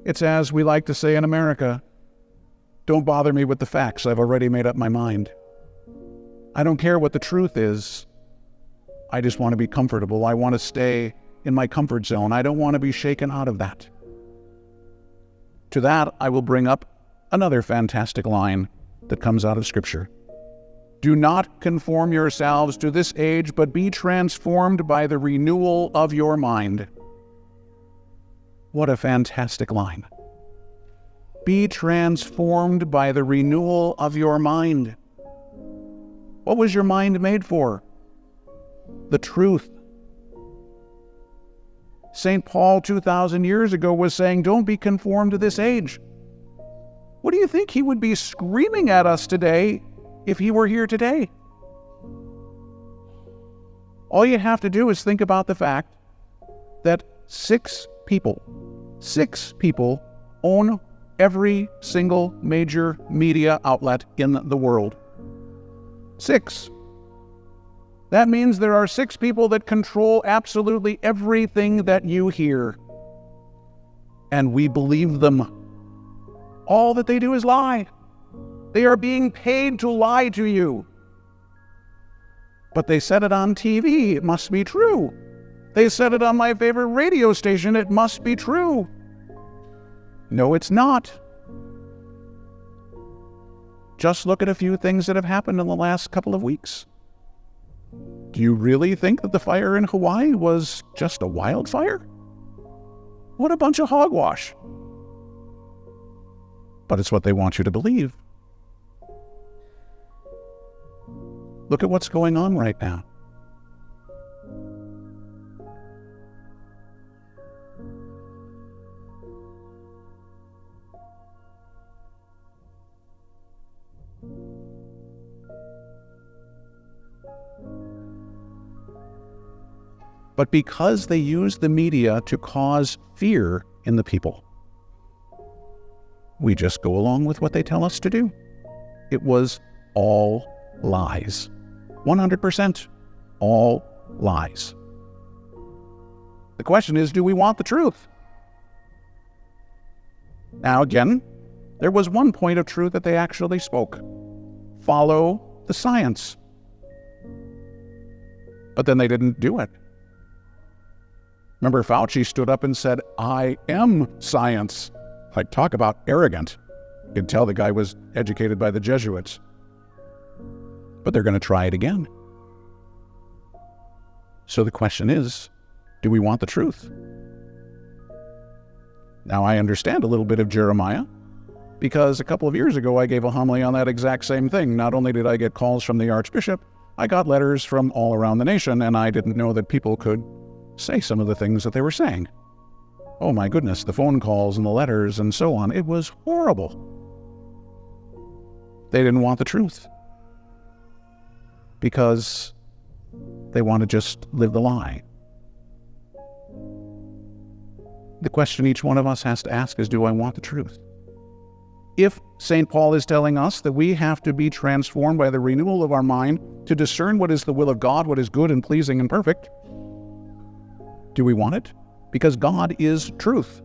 It's as we like to say in America, don't bother me with the facts, I've already made up my mind. I don't care what the truth is. I just want to be comfortable. I want to stay in my comfort zone. I don't want to be shaken out of that. To that, I will bring up another fantastic line that comes out of Scripture. Do not conform yourselves to this age, but be transformed by the renewal of your mind. What a fantastic line. Be transformed by the renewal of your mind. What was your mind made for? The truth. St. Paul 2,000 years ago was saying, don't be conformed to this age. What do you think he would be screaming at us today if he were here today? All you have to do is think about the fact that six people own every single major media outlet in the world. 6. That means there are 6 people that control absolutely everything that you hear. And we believe them. All that they do is lie. They are being paid to lie to you. But they said it on TV, it must be true. They said it on my favorite radio station, it must be true. No, it's not. Just look at a few things that have happened in the last couple of weeks. Do you really think that the fire in Hawaii was just a wildfire? What a bunch of hogwash. But it's what they want you to believe. Look at what's going on right now. But because they use the media to cause fear in the people, we just go along with what they tell us to do. It was all lies. 100% all lies. The question is, do we want the truth? Now again, there was one point of truth that they actually spoke. Follow the science. But then they didn't do it. Remember, Fauci stood up and said, I am science. Like, talk about arrogant. You can tell the guy was educated by the Jesuits. But they're going to try it again. So the question is, do we want the truth? Now, I understand a little bit of Jeremiah, because a couple of years ago I gave a homily on that exact same thing. Not only did I get calls from the Archbishop, I got letters from all around the nation, and I didn't know that people could say some of the things that they were saying. Oh my goodness, the phone calls and the letters and so on. It was horrible. They didn't want the truth because they want to just live the lie. The question each one of us has to ask is, do I want the truth? If St. Paul is telling us that we have to be transformed by the renewal of our mind to discern what is the will of God, what is good and pleasing and perfect, do we want it? Because God is truth.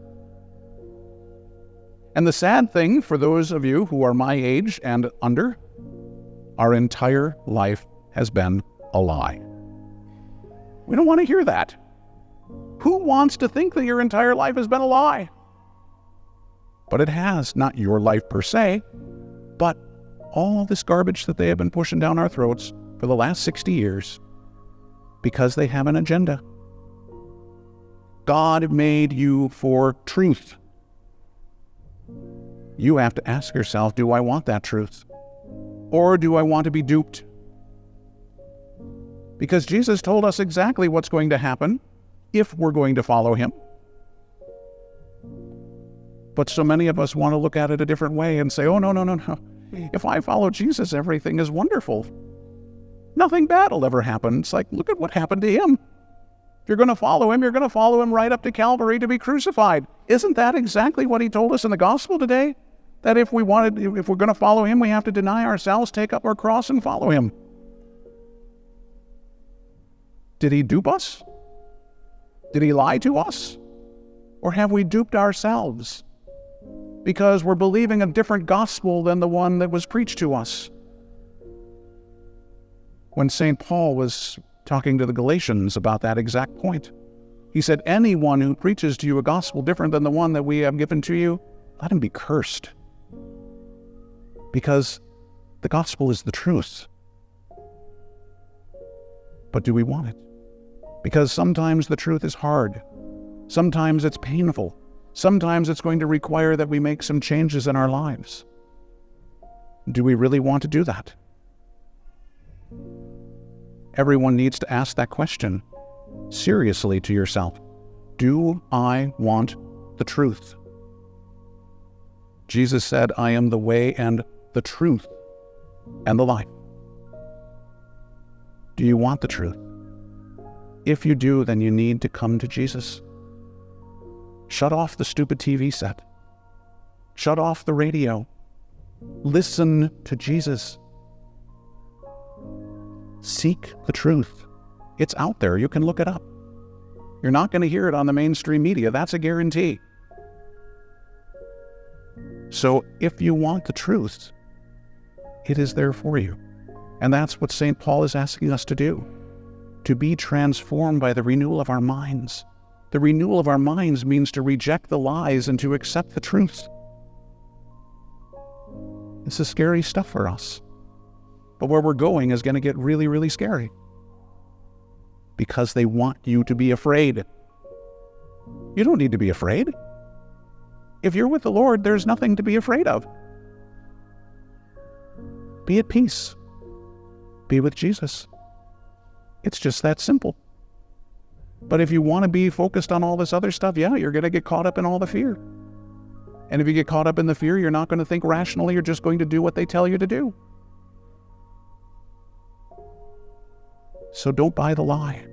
And the sad thing for those of you who are my age and under, our entire life has been a lie. We don't want to hear that. Who wants to think that your entire life has been a lie? But it has, not your life per se, but all this garbage that they have been pushing down our throats for the last 60 years because they have an agenda. God made you for truth. You have to ask yourself, do I want that truth? Or do I want to be duped? Because Jesus told us exactly what's going to happen if we're going to follow him. But so many of us want to look at it a different way and say, oh, no. If I follow Jesus, everything is wonderful. Nothing bad will ever happen. It's like, look at what happened to him. If you're going to follow him, you're going to follow him right up to Calvary to be crucified. Isn't that exactly what he told us in the gospel today? That if we're going to follow him, we have to deny ourselves, take up our cross, and follow him. Did he dupe us? Did he lie to us? Or have we duped ourselves because we're believing a different gospel than the one that was preached to us? When St. Paul was talking to the Galatians about that exact point, he said, anyone who preaches to you a gospel different than the one that we have given to you, let him be cursed. Because the gospel is the truth. But do we want it? Because sometimes the truth is hard. Sometimes it's painful. Sometimes it's going to require that we make some changes in our lives. Do we really want to do that? Everyone needs to ask that question seriously to yourself. Do I want the truth? Jesus said, I am the way and the truth and the life. Do you want the truth? If you do, then you need to come to Jesus. Shut off the stupid TV set. Shut off the radio. Listen to Jesus. Seek the truth. It's out there. You can look it up. You're not going to hear it on the mainstream media. That's a guarantee. So if you want the truth, it is there for you. And that's what St. Paul is asking us to do. To be transformed by the renewal of our minds. The renewal of our minds means to reject the lies and to accept the truth. This is scary stuff for us. But where we're going is going to get really, really scary. Because they want you to be afraid. You don't need to be afraid. If you're with the Lord, there's nothing to be afraid of. Be at peace. Be with Jesus. It's just that simple. But if you want to be focused on all this other stuff, yeah, you're going to get caught up in all the fear. And if you get caught up in the fear, you're not going to think rationally. You're just going to do what they tell you to do. So don't buy the lie.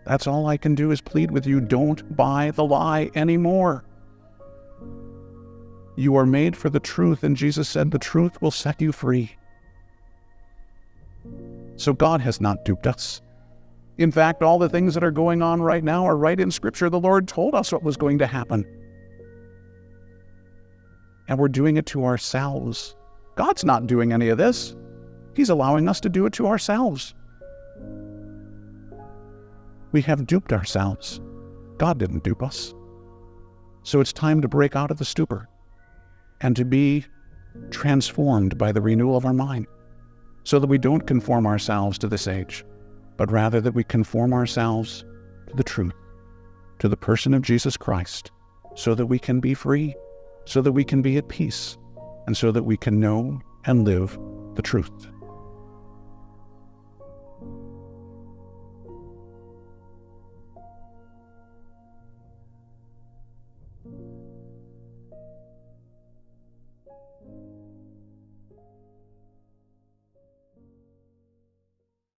That's all I can do is plead with you. Don't buy the lie anymore. You are made for the truth, and Jesus said the truth will set you free. So God has not duped us. In fact, all the things that are going on right now are right in Scripture. The Lord told us what was going to happen. And we're doing it to ourselves. God's not doing any of this. He's allowing us to do it to ourselves. We have duped ourselves. God didn't dupe us. So it's time to break out of the stupor and to be transformed by the renewal of our mind, so that we don't conform ourselves to this age, but rather that we conform ourselves to the truth, to the person of Jesus Christ, so that we can be free, so that we can be at peace, and so that we can know and live the truth.